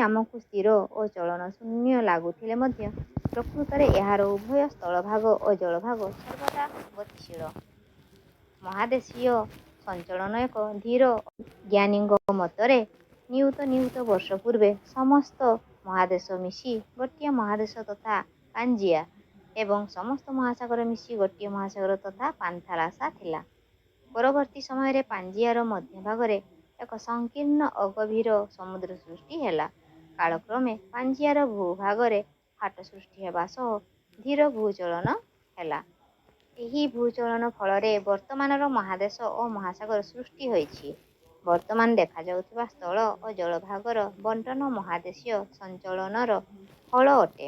ଆମକୁ ସ୍ଥିର ଓ ଚଳନ ଶୂନ୍ୟ ଲାଗୁଥିଲେ ମଧ୍ୟ ପ୍ରକୃତରେ ଏହାର ଉଭୟ ସ୍ଥଳଭାଗ ଓ ଜଳଭାଗ ସର୍ବଦା ଗତିଶୀଳ। ମହାଦେଶୀୟ ସଞ୍ଚଳନ ଏକ ଧୀର। ଜ୍ଞାନୀଙ୍କ ମତରେ ନିୟୁତ ନିୟୁତ ବର୍ଷ ପୂର୍ବେ ସମସ୍ତ ମହାଦେଶ ମିଶି ଗୋଟିଏ ମହାଦେଶ ତଥା ପାଞ୍ଜିଆ ଏବଂ ସମସ୍ତ ମହାସାଗର ମିଶି ଗୋଟିଏ ମହାସାଗର ତଥା ପାନ୍ଥାଲାସା ଥିଲା। ପରବର୍ତ୍ତୀ ସମୟରେ ପାଞ୍ଜିଆର ମଧ୍ୟଭାଗରେ ଏକ ସଂକୀର୍ଣ୍ଣ ଅଗଭୀର ସମୁଦ୍ର ସୃଷ୍ଟି ହେଲା। କାଳକ୍ରମେ ପାଞ୍ଜିଆର ଭୂଭାଗରେ ଫାଟ ସୃଷ୍ଟି ହେବା ସହ ଧୀର ଭୂଚଳନ ହେଲା। ଏହି ଭୂଚଳନ ଫଳରେ ବର୍ତ୍ତମାନର ମହାଦେଶ ଓ ମହାସାଗର ସୃଷ୍ଟି ହୋଇଛି। ବର୍ତ୍ତମାନ ଦେଖାଯାଉଥିବା ସ୍ଥଳ ଓ ଜଳଭାଗର ବଣ୍ଟନ ମହାଦେଶୀୟ ସଞ୍ଚଳନର ଫଳ ଅଟେ।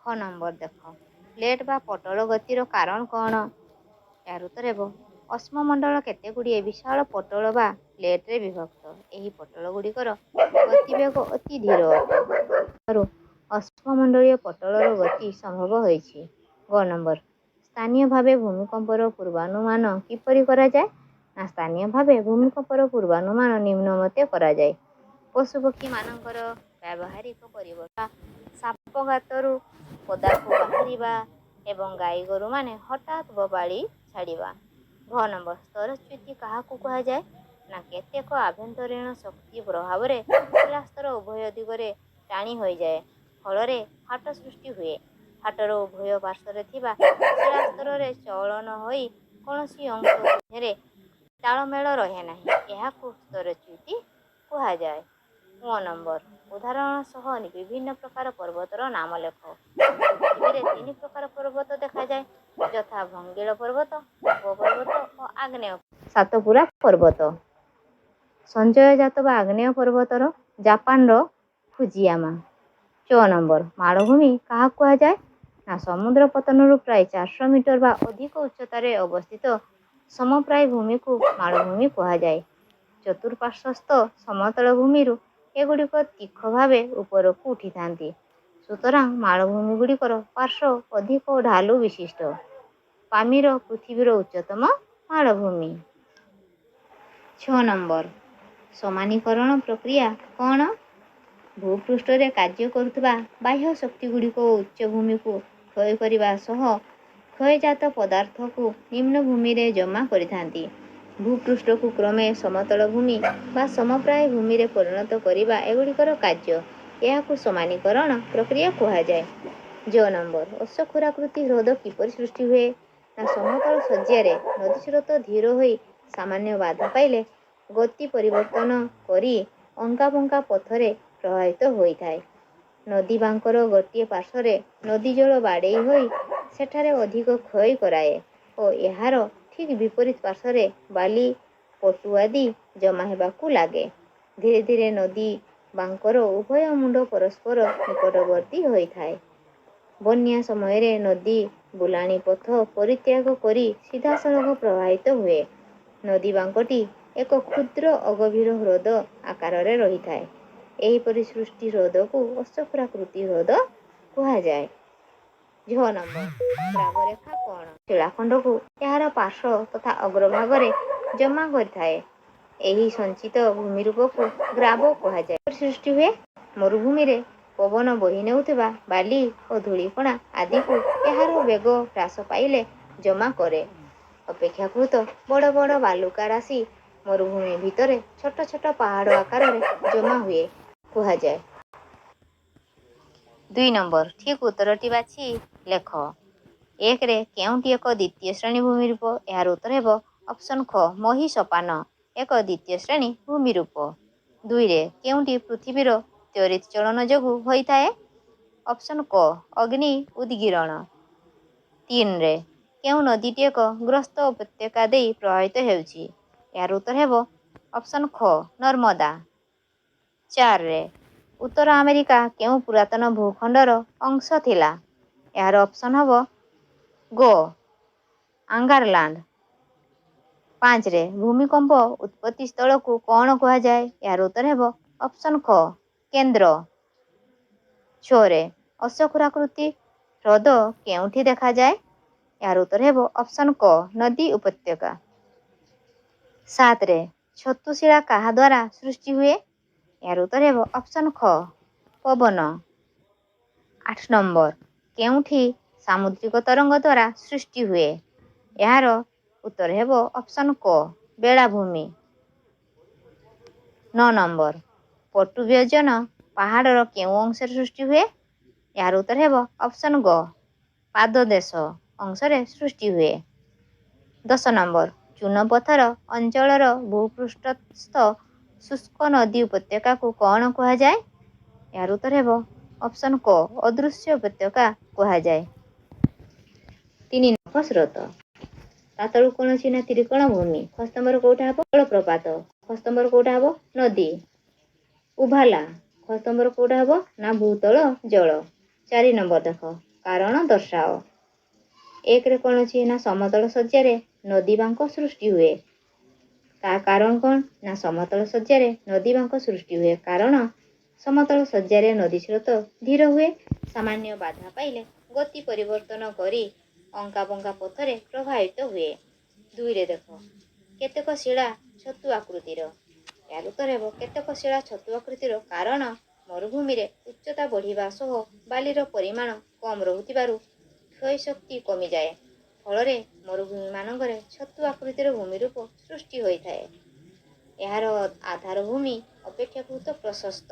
ଖ ନମ୍ବର ଦେଖ, ପ୍ଲେଟ ବା ପଟଳ ଗତିର କାରଣ କ'ଣ? ଏହାର ଉତ୍ତର ହେବ ଅଶ୍ମମଣ୍ଡଳ କେତେଗୁଡ଼ିଏ ବିଶାଳ ପଟଳ ବା ପ୍ଲେଟରେ ବିଭକ୍ତ। ଏହି ପଟଳଗୁଡ଼ିକର ଗତିବେଗ ଅତି ଧୀର ଅଟେ। ଅଶ୍ମମଣ୍ଡଳୀୟ ପଟଳର ଗତି ସମ୍ଭବ ହୋଇଛି। ଗ ନମ୍ବର, ସ୍ଥାନୀୟ ଭାବେ ଭୂମିକମ୍ପର ପୂର୍ବାନୁମାନ କିପରି କରାଯାଏ? ନା ସ୍ଥାନୀୟ ଭାବେ ଭୂମିକମ୍ପର ପୂର୍ବାନୁମାନ ନିମ୍ନମତେ କରାଯାଏ। ପଶୁପକ୍ଷୀମାନଙ୍କର ବ୍ୟାବହାରିକ ପରିବର୍ତ୍ତନ, ସାପ ଗାତରୁ ପଦାକୁ ବାହାରିବା ଏବଂ ଗାଈଗୋରୁମାନେ ହଠାତ୍ ବୋବାଳି ଛାଡ଼ିବା। ଘ ନମ୍ବର, ସ୍ତରଚ୍ୟୁତି କାହାକୁ କୁହାଯାଏ? ନା କେତେକ ଆଭ୍ୟନ୍ତରୀଣ ଶକ୍ତି ପ୍ରଭାବରେ ଶିଳାସ୍ତର ଉଭୟ ଦିଗରେ ଟାଣି ହୋଇଯାଏ, ଫଳରେ ଫାଟ ସୃଷ୍ଟି ହୁଏ। ଫାଟର ଉଭୟ ପାର୍ଶ୍ୱରେ ଥିବା ଶିଳାସ୍ତରରେ ଚଳନ ହୋଇ କୌଣସି ଅଂଶ ମଧ୍ୟରେ ତାଳମେଳ ରହେ ନାହିଁ, ଏହାକୁ ସ୍ତରଚ୍ୟୁତି କୁହାଯାଏ। ङ ନମ୍ବର, ଉଦାହରଣ ସହ ବିଭିନ୍ନ ପ୍ରକାର ପର୍ବତର ନାମ ଲେଖ। ପୃଥିବୀରେ 3 ପ୍ରକାର ପର୍ବତ ଦେଖାଯାଏ, ଯଥା ଭଙ୍ଗିଳ ପର୍ବତ, ଉପପର୍ବତ ଓ ଆଗ୍ନେୟ। ସାତପୁରା ପର୍ବତ ସଞ୍ଚୟଜାତ ବା ଆଗ୍ନେୟ ପର୍ବତର ଜାପାନର ଫୁଜିୟାମା। ଚ ନମ୍ବର, ମାଳଭୂମି କାହାକୁ କୁହାଯାଏ? ନା ସମୁଦ୍ର ପତନରୁ ପ୍ରାୟ 400 ମିଟର ବା ଅଧିକ ଉଚ୍ଚତାରେ ଅବସ୍ଥିତ ସମପ୍ରାୟ ଭୂମିକୁ ମାଳଭୂମି କୁହାଯାଏ। ଚତୁଃପାର୍ଶ୍ୱସ୍ଥ ସମତଳ ଭୂମିରୁ ଏଗୁଡ଼ିକ ତୀଖ ଭାବେ ଉପରକୁ ଉଠିଥାନ୍ତି। ସୁତରାଂ ମାଳଭୂମିଗୁଡ଼ିକର ପାର୍ଶ୍ୱ ଅଧିକ ଢାଲୁ ବିଶିଷ୍ଟ। ପାମିର ପୃଥିବୀର ଉଚ୍ଚତମ ମାଳଭୂମି। ଛ ନମ୍ବର, ସମାନୀକରଣ ପ୍ରକ୍ରିୟା କ'ଣ? ଭୂପୃଷ୍ଠରେ କାର୍ଯ୍ୟ କରୁଥିବା ବାହ୍ୟ ଶକ୍ତିଗୁଡ଼ିକ ଉଚ୍ଚଭୂମିକୁ କ୍ଷୟ କରିବା ସହ କ୍ଷୟଜାତ ପଦାର୍ଥକୁ ନିମ୍ନଭୂମିରେ ଜମା କରିଥାନ୍ତି। ଭୂପୃଷ୍ଠକୁ କ୍ରମେ ସମତଳ ଭୂମି ବା ସମପ୍ରାୟ ଭୂମିରେ ପରିଣତ କରିବା ଏଗୁଡ଼ିକର କାର୍ଯ୍ୟ। ଏହାକୁ ସମାନୀକରଣ ପ୍ରକ୍ରିୟା କୁହାଯାଏ। ଜ ନମ୍ବର, ଅଶ୍ୱକ୍ଷୁରାକୃତି ହ୍ରଦ କିପରି ସୃଷ୍ଟି ହୁଏ? ନା ସମତଳ ଶଯ୍ୟାରେ ନଦୀସ୍ରୋତ ଧୀର ହୋଇ ସାମାନ୍ୟ ବାଧା ପାଇଲେ ଗତି ପରିବର୍ତ୍ତନ କରି ଅଙ୍କାବଙ୍କା ପଥରେ ପ୍ରବାହିତ ହୋଇଥାଏ। ନଦୀ ବାଙ୍କର ଗୋଟିଏ ପାର୍ଶ୍ୱରେ ନଦୀଜଳ ବାଡ଼େଇ ହୋଇ ସେଠାରେ ଅଧିକ କ୍ଷୟ କରାଏ ଓ ଏହାର ଠିକ୍ ବିପରୀତ ପାର୍ଶ୍ୱରେ ବାଲି, ପଟୁ ଆଦି ଜମା ହେବାକୁ ଲାଗେ। ଧୀରେ ଧୀରେ ନଦୀ ବାଙ୍କର ଉଭୟ ମୁଣ୍ଡ ପରସ୍ପର ନିକଟବର୍ତ୍ତୀ ହୋଇଥାଏ। ବନ୍ୟା ସମୟରେ ନଦୀ ବୁଲାଣି ପଥ ପରିତ୍ୟାଗ କରି ସିଧାସଳଖ ପ୍ରବାହିତ ହୁଏ। ନଦୀ ବାଙ୍କଟି ଏକ କ୍ଷୁଦ୍ର ଅଗଭୀର ହ୍ରଦ ଆକାରରେ ରହିଥାଏ। ଏହିପରି ସୃଷ୍ଟି ହ୍ରଦକୁ ଅଶ୍ୱକ୍ଷୁରାକୃତି ହ୍ରଦ କୁହାଯାଏ। ଝ ନମ୍ବର, ଗ୍ରାବରେଖା କ'ଣ? ଶିଳାଖଣ୍ଡକୁ ଏହାର ପାର୍ଶ୍ୱ ତଥା ଅଗ୍ରଭାଗରେ ଜମା କରିଥାଏ। ଏହି ସଞ୍ଚିତ ଭୂମିରୂପକୁ ଗ୍ରାବ କୁହାଯାଏ। କିପରି ସୃଷ୍ଟି ହୁଏ? ମରୁଭୂମିରେ ପବନ ବୋହି ନେଉଥିବା ବାଲି ଓ ଧୂଳିକଣା ଆଦିକୁ ଏହାର ବେଗ ହ୍ରାସ ପାଇଲେ ଜମା କରେ। ଅପେକ୍ଷାକୃତ ବଡ଼ ବଡ଼ ବାଲୁକା ରାଶି ମରୁଭୂମି ଭିତରେ ଛୋଟ ଛୋଟ ପାହାଡ଼ ଆକାରରେ ଜମା ହୁଏ କୁହାଯାଏ। 2 ନମ୍ବର, ଠିକ୍ ଉତ୍ତରଟି ବାଛି ଲେଖ। 1ରେ କେଉଁଟି ଏକ ଦ୍ୱିତୀୟ ଶ୍ରେଣୀ ଭୂମିରୂପ? ଏହାର ଉତ୍ତର ହେବ ଅପସନ୍ ଖ, ମହୀସୋପାନ ଏକ ଦ୍ୱିତୀୟ ଶ୍ରେଣୀ ଭୂମିରୂପ। 2ରେ କେଉଁଟି ପୃଥିବୀର ତ୍ୱରିତ ଚଳନ ଯୋଗୁଁ ହୋଇଥାଏ? ଅପସନ୍ କ, ଅଗ୍ନି ଉଦ୍ଗୀରଣ। 3ରେ କେଉଁ ନଦୀଟି ଏକ ଗ୍ରସ୍ତ ଉପତ୍ୟକା ଦେଇ ପ୍ରବାହିତ ହେଉଛି? ଏହାର ଉତ୍ତର ହେବ ଅପସନ୍ ଖ, ନର୍ମଦା। 4ରେ ଉତ୍ତର ଆମେରିକା କେଉଁ ପୁରାତନ ଭୂଖଣ୍ଡର ଅଂଶ ଥିଲା? ଏହାର ଅପସନ୍ ହେବ ଗ, ଆଙ୍ଗାରଲାଣ୍ଡ। 5ରେ ଭୂମିକମ୍ପ ଉତ୍ପତ୍ତି ସ୍ଥଳକୁ କ'ଣ କୁହାଯାଏ? ଏହାର ଉତ୍ତର ହେବ ଅପସନ୍ ଖ, କେନ୍ଦ୍ର। 6ରେ ଅଶ୍ୱକ୍ଷୁରାକୃତି ହ୍ରଦ କେଉଁଠି ଦେଖାଯାଏ? ଏହାର ଉତ୍ତର ହେବ ଅପସନ୍ କ, ନଦୀ ଉପତ୍ୟକା। 7ରେ ଛତୁ ଶିଳା କାହା ଦ୍ୱାରା ସୃଷ୍ଟି ହୁଏ? ଏହାର ଉତ୍ତର ହେବ ଅପସନ୍ ଖ, ପବନ। 8 ନମ୍ବର, କେଉଁଠି ସାମୁଦ୍ରିକ ତରଙ୍ଗ ଦ୍ୱାରା ସୃଷ୍ଟି ହୁଏ? ଏହାର ଉତ୍ତର ହେବ ଅପସନ୍ କ, ବେଳାଭୂମି। 9 ନମ୍ବର, ପଟୁ ବ୍ୟଜନ ପାହାଡ଼ର କେଉଁ ଅଂଶରେ ସୃଷ୍ଟି ହୁଏ? ଏହାର ଉତ୍ତର ହେବ ଅପସନ୍ ଗ, ପାଦଦେଶ ଅଂଶରେ ସୃଷ୍ଟି ହୁଏ। 10 ନମ୍ବର, ଚୂନପଥର ଅଞ୍ଚଳର ଭୂପୃଷ୍ଠସ୍ଥ ଶୁଷ୍କ ନଦୀ ଉପତ୍ୟକାକୁ କ'ଣ କୁହାଯାଏ? ଏହାର ଉତ୍ତର ହେବ ଅପସନ୍ କ, ଅଦୃଶ୍ୟ ଉପତ୍ୟକା କୁହାଯାଏ। 3 ନଖ ସ୍ରୋତ। ତା ତଳକୁ କ'ଣ ଅଛି ନା ତ୍ରିକୋଣ ଭୂମି। ଖସ୍ତମ୍ବର କୋଉଟା ହେବ? ଜଳପ୍ରପାତ। ଖସ୍ତମ୍ବର କୋଉଟା ହେବ? ନଦୀ। ଉଭାଲା। ଖସ୍ତମ୍ବର କୋଉଟା ହେବ? ନା ଭୂତଳ ଜଳ। 4 ନମ୍ବର ଦେଖ, କାରଣ ଦର୍ଶାଅ। 1ରେ କ'ଣ ଅଛି ନା ସମତଳ ଶଯ୍ୟାରେ ନଦୀ ବାଙ୍କ ସୃଷ୍ଟି ହୁଏ। ତା କାରଣ କ'ଣ? ନା ସମତଳ ଶଯ୍ୟାରେ ନଦୀ ବାଙ୍କ ସୃଷ୍ଟି ହୁଏ କାରଣ ସମତଳ ଶଯ୍ୟାରେ ନଦୀ ସ୍ରୋତ ଧୀର ହୁଏ। ସାମାନ୍ୟ ବାଧା ପାଇଲେ ଗତି ପରିବର୍ତ୍ତନ କରି ଅଙ୍କା ପଥରେ ପ୍ରବାହିତ ହୁଏ। 2ରେ ଦେଖ, କେତେକ ଶିଳା ଛତୁ ଆକୃତିର। ଏହାର ଉତ୍ତର ହେବ କେତେକ ଶିଳା ଛତୁ ଆକୃତିର କାରଣ ମରୁଭୂମିରେ ଉଚ୍ଚତା ବଢ଼ିବା ସହ ବାଲିର ପରିମାଣ କମ୍ ରହୁଥିବାରୁ କ୍ଷୟ ଶକ୍ତି କମିଯାଏ। ଫଳରେ ମରୁଭୂମିମାନଙ୍କରେ ଛତୁ ଆକୃତିର ଭୂମିରୂପ ସୃଷ୍ଟି ହୋଇଥାଏ। ଏହାର ଆଧାର ଭୂମି ଅପେକ୍ଷାକୃତ ପ୍ରଶସ୍ତ,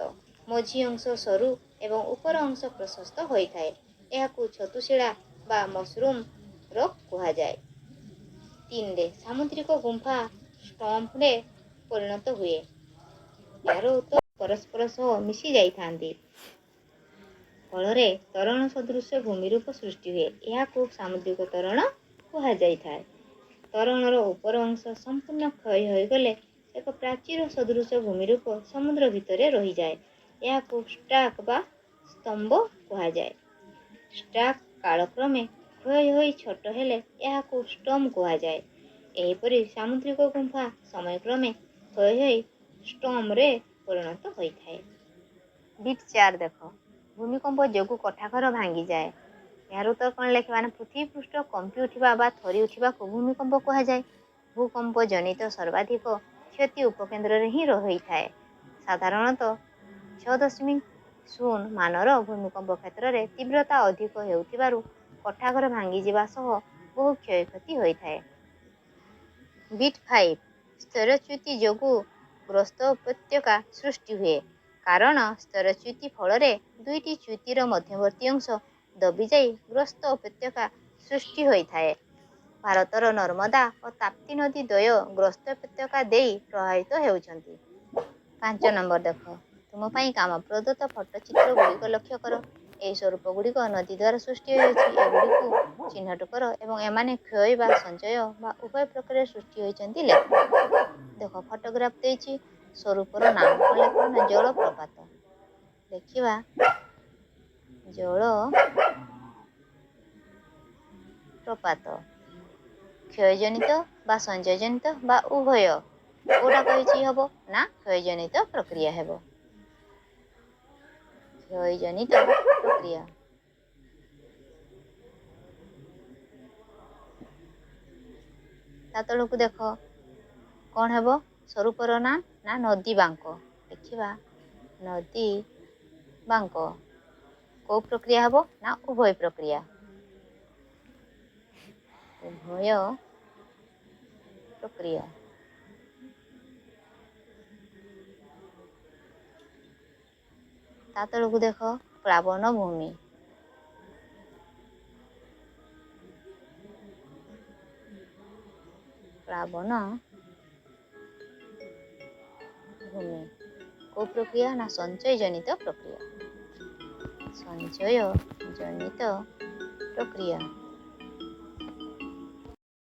ମଝି ଅଂଶ ସରୁ ଏବଂ ଉପର ଅଂଶ ପ୍ରଶସ୍ତ ହୋଇଥାଏ। ଏହାକୁ ଛତୁଶିଳା ବା ମଶରୁମ୍ ରକ୍ କୁହାଯାଏ। 3ରେ ସାମୁଦ୍ରିକ ଗୁମ୍ଫା ଷ୍ଟମ୍ପରେ ପରିଣତ ହୁଏ। ଏହାର ଉତ୍ତର ପରସ୍ପର ସହ ମିଶି ଯାଇଥାନ୍ତି। ଫଳରେ ତରଣ ସଦୃଶ ଭୂମିରୂପ ସୃଷ୍ଟି ହୁଏ। ଏହାକୁ ସାମୁଦ୍ରିକ ତରଣ କୁହାଯାଇଥାଏ। ତରଣର ଉପର ଅଂଶ ସମ୍ପୂର୍ଣ୍ଣ କ୍ଷୟ ହୋଇଗଲେ ଏକ ପ୍ରାଚୀର ସଦୃଶ ଭୂମିରୂପ ସମୁଦ୍ର ଭିତରେ ରହିଯାଏ। ଏହାକୁ ଷ୍ଟ୍ରାକ୍ ବା ସ୍ତମ୍ଭ କୁହାଯାଏ। ଷ୍ଟ୍ରାକ୍ କାଳକ୍ରମେ କ୍ଷୟ ହୋଇ ଛୋଟ ହେଲେ ଏହାକୁ ଷ୍ଟମ୍ କୁହାଯାଏ। ଏହିପରି ସାମୁଦ୍ରିକ ଗୁମ୍ଫା ସମୟକ୍ରମେ କ୍ଷୟ ହୋଇ ଷ୍ଟମ୍ରେ ପରିଣତ ହୋଇଥାଏ। ବିଟ୍ 4 ଦେଖ, ଭୂମିକମ୍ପ ଯୋଗୁଁ କୋଠାଘର ଭାଙ୍ଗିଯାଏ। ଏହାର ଉତ୍ତର କ'ଣ ଲେଖିବା? ନା ପୃଥିବୀ ପୃଷ୍ଠ କମ୍ପି ଉଠିବା ବା ଥରି ଉଠିବାକୁ ଭୂମିକମ୍ପ କୁହାଯାଏ। ଭୂକମ୍ପ ଜନିତ ସର୍ବାଧିକ କ୍ଷତି ଉପକେନ୍ଦ୍ରରେ ହିଁ ହୋଇଥାଏ। ସାଧାରଣତଃ 6.0 ମାନର ଭୂମିକମ୍ପ କ୍ଷେତ୍ରରେ ତୀବ୍ରତା ଅଧିକ ହେଉଥିବାରୁ କୋଠାଘର ଭାଙ୍ଗିଯିବା ସହ ବହୁ କ୍ଷୟକ୍ଷତି ହୋଇଥାଏ। ବିଟ୍ 5, ସ୍ତରଚ୍ୟୁତି ଯୋଗୁଁ ଗ୍ରସ୍ତ ଉପତ୍ୟକା ସୃଷ୍ଟି ହୁଏ। କାରଣ ସ୍ତରଚ୍ୟୁତି ଫଳରେ ଦୁଇଟି ଚ୍ୟୁତିର ମଧ୍ୟବର୍ତ୍ତୀ ଅଂଶ ଦବିଯାଇ ଗ୍ରସ୍ତ ଉପତ୍ୟକା ସୃଷ୍ଟି ହୋଇଥାଏ। ଭାରତର ନର୍ମଦା ଓ ତାପ୍ତି ନଦୀ ଦ୍ୱୟ ଗ୍ରସ୍ତ ଉପତ୍ୟକା ଦେଇ ପ୍ରବାହିତ ହେଉଛନ୍ତି। 5 ନମ୍ବର ଦେଖ, ତୁମ ପାଇଁ କାମ ପ୍ରଦତ୍ତ ଫଟୋଚିତ୍ର ଗୁଡ଼ିକ ଲକ୍ଷ୍ୟ କର। ଏହି ସ୍ୱରୂପ ଗୁଡ଼ିକ ନଦୀ ଦ୍ୱାରା ସୃଷ୍ଟି ହୋଇଅଛି। ଏଗୁଡ଼ିକୁ ଚିହ୍ନଟ କର ଏବଂ ଏମାନେ କ୍ଷୟ ବା ସଞ୍ଚୟ ବା ଉଭୟ ପ୍ରକାରରେ ସୃଷ୍ଟି ହୋଇଛନ୍ତି ଲେଖ। ଦେଖ, ଫଟୋଗ୍ରାଫ ଦେଇଛି, ସ୍ୱରୂପର ନାମ କ'ଣ ଲେଖିବା? ନା ଜଳପ୍ରପାତ। ଲେଖିବା ଜଳ ପ୍ରପାତ। କ୍ଷୟଜନିତ ବା ସଞ୍ଚୟଜନିତ ବା ଉଭୟ କୋଉଟା କହିଛି ହବ? ନା କ୍ଷୟଜନିତ ପ୍ରକ୍ରିୟା ହେବ। କ୍ଷୟଜନିତ ପ୍ରକ୍ରିୟା। ତା ତଳକୁ ଦେଖ, କ'ଣ ହେବ? ସ୍ୱରୂପର ନାଁ ନା ନଦୀ ବାଙ୍କ। ଲେଖିବା ନଦୀ ବାଙ୍କ। କୋଉ ପ୍ରକ୍ରିୟା ହେବ? ନା ଉଭୟ ପ୍ରକ୍ରିୟା। ଉଭୟ ପ୍ରକ୍ରିୟା। ତା ତଳକୁ ଦେଖ, ପ୍ଲାବନ ଭୂମି। ପ୍ଲାବନ ଭୂମି କୋଉ ପ୍ରକ୍ରିୟା? ନା ସଞ୍ଚୟ ଜନିତ ପ୍ରକ୍ରିୟା। ସଞ୍ଚୟ ଜନିତ ପ୍ରକ୍ରିୟା।